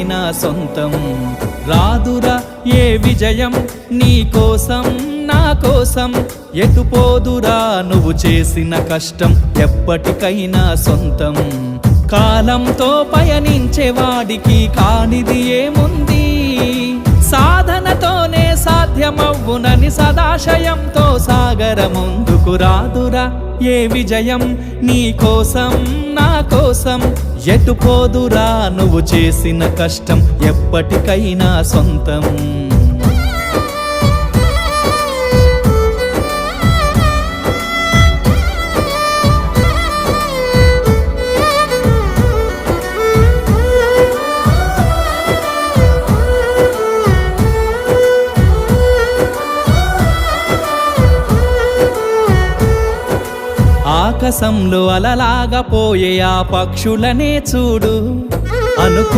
నా సొంతం రాదురా ఏ విజయం నీ కోసం నా కోసం ఎటుపోదురా నువ్వు చేసిన కష్టం ఎప్పటికైనా సొంతం కాలంతో పయనించేవాడికి కానిది ఏముంది సాధనతోనే సాధ్యమవ్వునని సదాశయంతో సాగర ముందుకు రాదురా ఏ విజయం నీ కోసం నా కోసం ఎటుపోదురా నువ్వు చేసిన కష్టం ఎప్పటికైనా సొంతం ఆకాశంలో అలలాగా పోయే ఆ పక్షులనే చూడు అనుకున్న